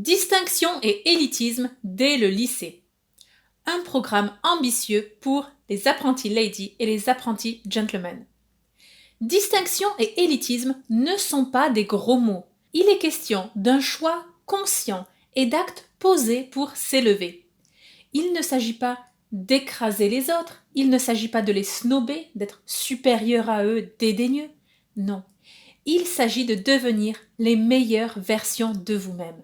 Distinction et élitisme dès le lycée. Un programme ambitieux pour les apprentis ladies et les apprentis gentlemen. Distinction et élitisme ne sont pas des gros mots. Il est question d'un choix conscient et d'actes posés pour s'élever. Il ne s'agit pas d'écraser les autres, il ne s'agit pas de les snober, d'être supérieur à eux, dédaigneux. Non, il s'agit de devenir les meilleures versions de vous-même.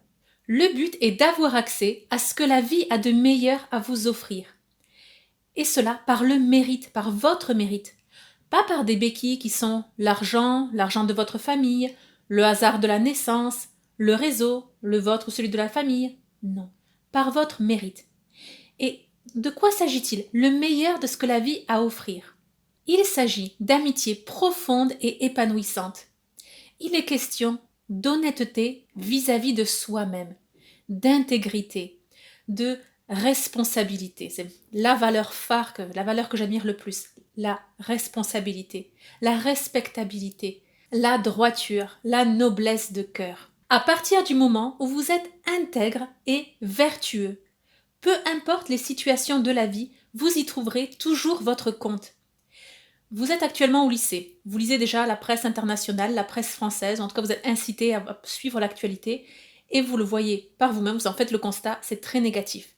Le but est d'avoir accès à ce que la vie a de meilleur à vous offrir. Et cela par le mérite, par votre mérite. Pas par des béquilles qui sont l'argent de votre famille, le hasard de la naissance, le réseau, le vôtre ou celui de la famille. Non, par votre mérite. Et de quoi s'agit-il? Le meilleur de ce que la vie a à offrir. Il s'agit d'amitié profonde et épanouissante. Il est question d'honnêteté vis-à-vis de soi-même, d'intégrité, de responsabilité. C'est la valeur phare, la valeur que j'admire le plus. La responsabilité, la respectabilité, la droiture, la noblesse de cœur. À partir du moment où vous êtes intègre et vertueux, peu importe les situations de la vie, vous y trouverez toujours votre compte. Vous êtes actuellement au lycée, vous lisez déjà la presse internationale, la presse française, en tout cas vous êtes incité à suivre l'actualité et vous le voyez par vous-même, vous en faites le constat, c'est très négatif.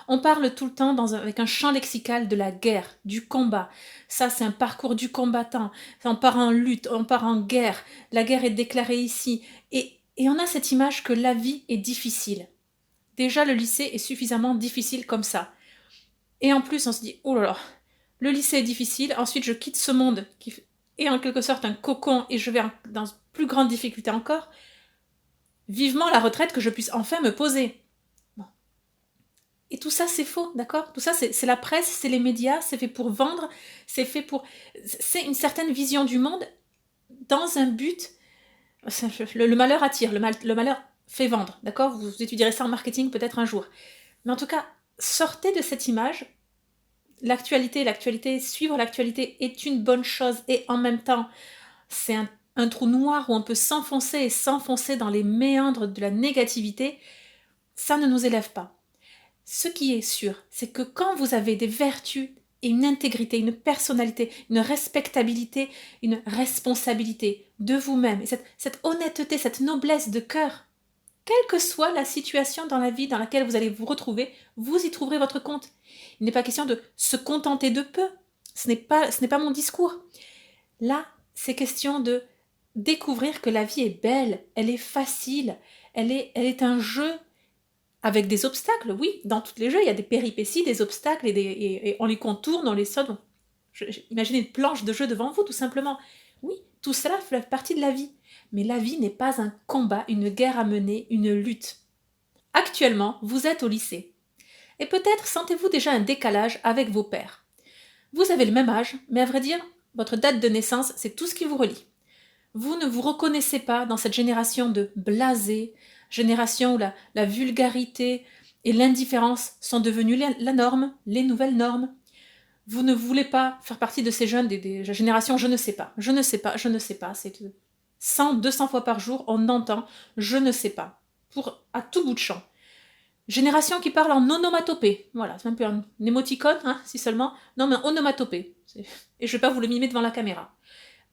On parle tout le temps avec un champ lexical de la guerre, du combat. Ça, c'est un parcours du combattant. On part en lutte, on part en guerre. La guerre est déclarée ici. Et on a cette image que la vie est difficile. Déjà, le lycée est suffisamment difficile comme ça. Et en plus, on se dit, oh là là, le lycée est difficile, ensuite je quitte ce monde qui est en quelque sorte un cocon et je vais dans plus grande difficulté encore. Vivement la retraite que je puisse enfin me poser. Bon. Et tout ça, c'est faux, d'accord? Tout ça, c'est la presse, c'est les médias, c'est fait pour vendre, c'est fait pour... C'est une certaine vision du monde dans un but... Le malheur attire, le malheur fait vendre, d'accord? Vous étudierez ça en marketing peut-être un jour. Mais en tout cas, sortez de cette image. Suivre l'actualité est une bonne chose et en même temps, c'est un trou noir où on peut s'enfoncer dans les méandres de la négativité. Ça ne nous élève pas. Ce qui est sûr, c'est que quand vous avez des vertus et une intégrité, une personnalité, une respectabilité, une responsabilité de vous-même, et cette honnêteté, cette noblesse de cœur, quelle que soit la situation dans la vie dans laquelle vous allez vous retrouver, vous y trouverez votre compte. Il n'est pas question de se contenter de peu. Ce n'est pas mon discours. Là, c'est question de découvrir que la vie est belle, elle est facile, elle est un jeu avec des obstacles. Oui, dans tous les jeux, il y a des péripéties, des obstacles et on les contourne, on les sonne. Imaginez une planche de jeu devant vous, tout simplement. Oui, tout cela fait partie de la vie. Mais la vie n'est pas un combat, une guerre à mener, une lutte. Actuellement, vous êtes au lycée. Et peut-être sentez-vous déjà un décalage avec vos pairs. Vous avez le même âge, mais à vrai dire, votre date de naissance, c'est tout ce qui vous relie. Vous ne vous reconnaissez pas dans cette génération de blasés, génération où la vulgarité et l'indifférence sont devenues la norme, les nouvelles normes. Vous ne voulez pas faire partie de ces jeunes des générations je ne sais pas, je ne sais pas, je ne sais pas. C'est 100, 200 fois par jour, on entend je ne sais pas, à tout bout de champ. Génération qui parle en onomatopée. Voilà, c'est un peu un émoticône, hein, si seulement. Non, mais en onomatopée. Et je ne vais pas vous le mimer devant la caméra.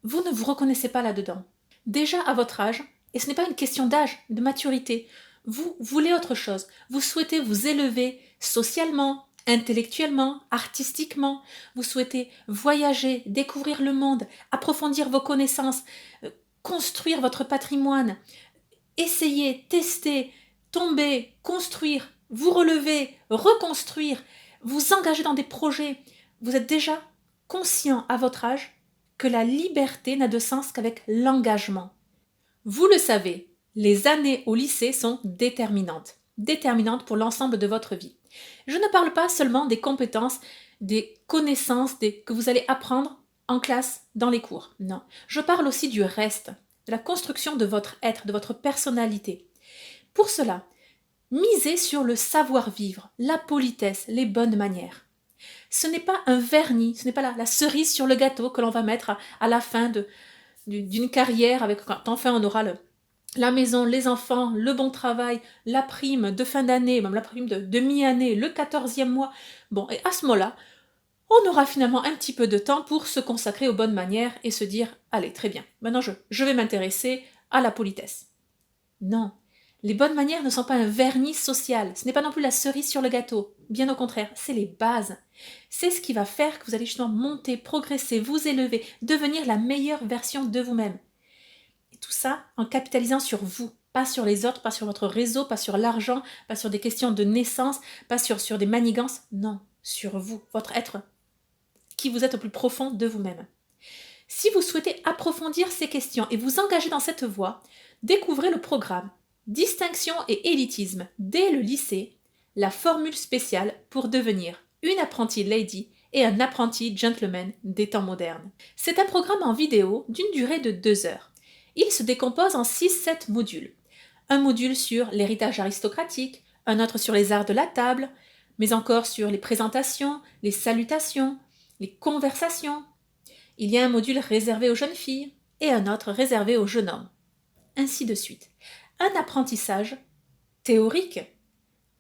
Vous ne vous reconnaissez pas là-dedans. Déjà à votre âge, et ce n'est pas une question d'âge, de maturité, vous voulez autre chose. Vous souhaitez vous élever socialement, intellectuellement, artistiquement. Vous souhaitez voyager, découvrir le monde, approfondir vos connaissances, construire votre patrimoine, essayer, tester, tomber, construire, vous relever, reconstruire, vous engager dans des projets. Vous êtes déjà conscient à votre âge que la liberté n'a de sens qu'avec l'engagement. Vous le savez, les années au lycée sont déterminantes pour l'ensemble de votre vie. Je ne parle pas seulement des compétences, des connaissances que vous allez apprendre en classe, dans les cours. Non, je parle aussi du reste, de la construction de votre être, de votre personnalité. Pour cela, misez sur le savoir-vivre, la politesse, les bonnes manières. Ce n'est pas un vernis, ce n'est pas la cerise sur le gâteau que l'on va mettre à la fin d'une carrière, quand enfin on aura la maison, les enfants, le bon travail, la prime de fin d'année, même la prime de mi-année, le 14e mois. Bon, et à ce moment-là, on aura finalement un petit peu de temps pour se consacrer aux bonnes manières et se dire, allez, très bien, maintenant je vais m'intéresser à la politesse. Non, les bonnes manières ne sont pas un vernis social, ce n'est pas non plus la cerise sur le gâteau, bien au contraire, c'est les bases. C'est ce qui va faire que vous allez justement monter, progresser, vous élever, devenir la meilleure version de vous-même. Et tout ça en capitalisant sur vous, pas sur les autres, pas sur votre réseau, pas sur l'argent, pas sur des questions de naissance, pas sur des manigances, non, sur vous, votre être, qui vous êtes au plus profond de vous-même. Si vous souhaitez approfondir ces questions et vous engager dans cette voie, découvrez le programme Distinction et élitisme dès le lycée, la formule spéciale pour devenir une apprentie lady et un apprenti gentleman des temps modernes. C'est un programme en vidéo d'une durée de 2 heures. Il se décompose en 6-7 modules. Un module sur l'héritage aristocratique, un autre sur les arts de la table, mais encore sur les présentations, les salutations, les conversations. Il y a un module réservé aux jeunes filles et un autre réservé aux jeunes hommes. Ainsi de suite. Un apprentissage théorique,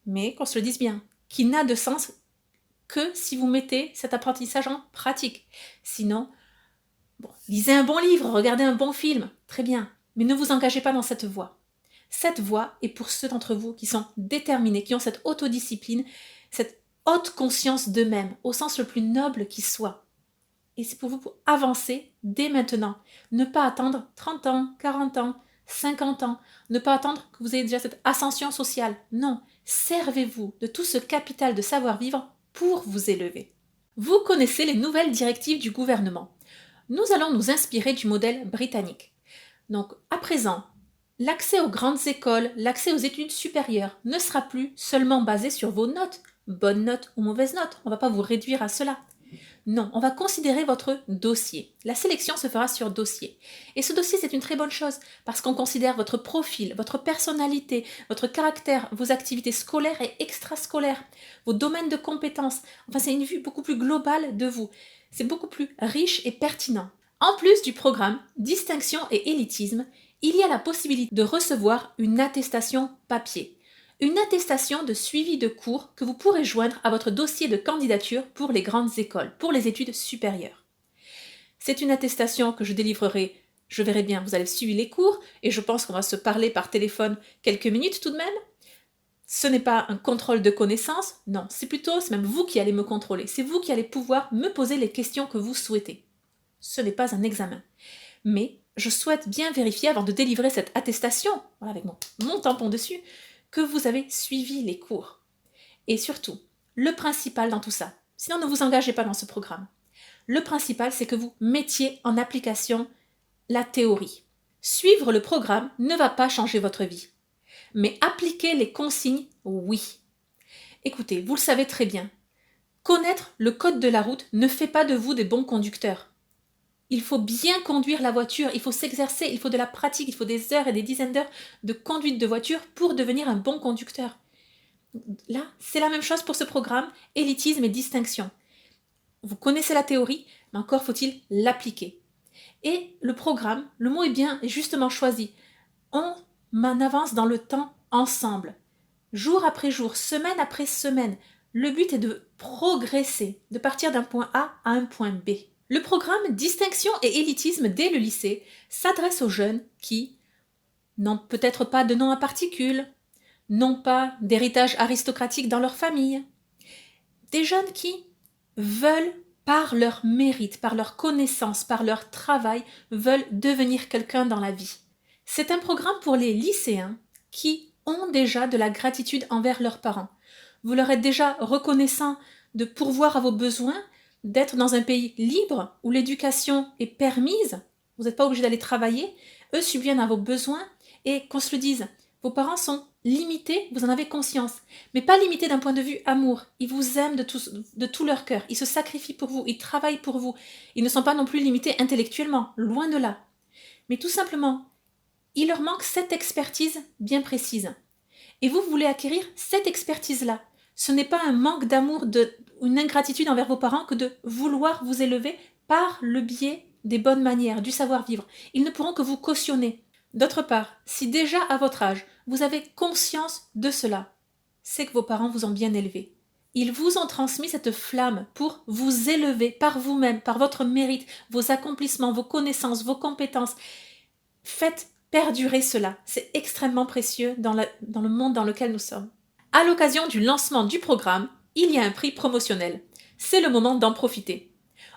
mais qu'on se le dise bien, qui n'a de sens que si vous mettez cet apprentissage en pratique. Sinon, bon, lisez un bon livre, regardez un bon film, très bien, mais ne vous engagez pas dans cette voie. Cette voie est pour ceux d'entre vous qui sont déterminés, qui ont cette autodiscipline, cette haute conscience d'eux-mêmes, au sens le plus noble qui soit. Et c'est pour vous pour avancer dès maintenant. Ne pas attendre 30 ans, 40 ans, 50 ans. Ne pas attendre que vous ayez déjà cette ascension sociale. Non, servez-vous de tout ce capital de savoir-vivre pour vous élever. Vous connaissez les nouvelles directives du gouvernement. Nous allons nous inspirer du modèle britannique. Donc, à présent, l'accès aux grandes écoles, l'accès aux études supérieures ne sera plus seulement basé sur vos notes, bonnes notes ou mauvaises notes. On ne va pas vous réduire à cela. Non, on va considérer votre dossier. La sélection se fera sur dossier. Et ce dossier, c'est une très bonne chose parce qu'on considère votre profil, votre personnalité, votre caractère, vos activités scolaires et extrascolaires, vos domaines de compétences. Enfin, c'est une vue beaucoup plus globale de vous. C'est beaucoup plus riche et pertinent. En plus du programme Distinction et élitisme, il y a la possibilité de recevoir une attestation papier. Une attestation de suivi de cours que vous pourrez joindre à votre dossier de candidature pour les grandes écoles, pour les études supérieures. C'est une attestation que je délivrerai, je verrai bien, vous allez suivre les cours, et je pense qu'on va se parler par téléphone quelques minutes tout de même. Ce n'est pas un contrôle de connaissances, non, c'est même vous qui allez me contrôler, c'est vous qui allez pouvoir me poser les questions que vous souhaitez. Ce n'est pas un examen. Mais je souhaite bien vérifier avant de délivrer cette attestation, voilà, avec mon tampon dessus, que vous avez suivi les cours. Et surtout, le principal dans tout ça, sinon ne vous engagez pas dans ce programme, le principal c'est que vous mettiez en application la théorie. Suivre le programme ne va pas changer votre vie. Mais appliquer les consignes, oui. Écoutez, vous le savez très bien, connaître le code de la route ne fait pas de vous des bons conducteurs. Il faut bien conduire la voiture, il faut s'exercer, il faut de la pratique, il faut des heures et des dizaines d'heures de conduite de voiture pour devenir un bon conducteur. Là, c'est la même chose pour ce programme, élitisme et distinction. Vous connaissez la théorie, mais encore faut-il l'appliquer. Et le programme, le mot est bien justement choisi. On avance dans le temps ensemble, jour après jour, semaine après semaine. Le but est de progresser, de partir d'un point A à un point B. Le programme Distinction et élitisme dès le lycée s'adresse aux jeunes qui n'ont peut-être pas de nom à particules, n'ont pas d'héritage aristocratique dans leur famille. Des jeunes qui veulent, par leur mérite, par leur connaissance, par leur travail, veulent devenir quelqu'un dans la vie. C'est un programme pour les lycéens qui ont déjà de la gratitude envers leurs parents. Vous leur êtes déjà reconnaissant de pourvoir à vos besoins, d'être dans un pays libre où l'éducation est permise, vous n'êtes pas obligé d'aller travailler, eux subviennent à vos besoins et qu'on se le dise, vos parents sont limités, vous en avez conscience, mais pas limités d'un point de vue amour, ils vous aiment de tout leur cœur, ils se sacrifient pour vous, ils travaillent pour vous, ils ne sont pas non plus limités intellectuellement, loin de là, mais tout simplement, il leur manque cette expertise bien précise. Et vous voulez acquérir cette expertise-là. Ce n'est pas un manque d'amour, une ingratitude envers vos parents que de vouloir vous élever par le biais des bonnes manières, du savoir-vivre. Ils ne pourront que vous cautionner. D'autre part, si déjà à votre âge, vous avez conscience de cela, c'est que vos parents vous ont bien élevé. Ils vous ont transmis cette flamme pour vous élever par vous-même, par votre mérite, vos accomplissements, vos connaissances, vos compétences. Faites perdurer cela. C'est extrêmement précieux dans le monde dans lequel nous sommes. À l'occasion du lancement du programme, il y a un prix promotionnel. C'est le moment d'en profiter.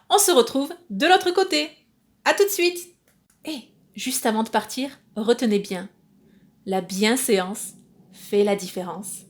On se retrouve de l'autre côté. À tout de suite. Et juste avant de partir, retenez bien, la bienséance fait la différence.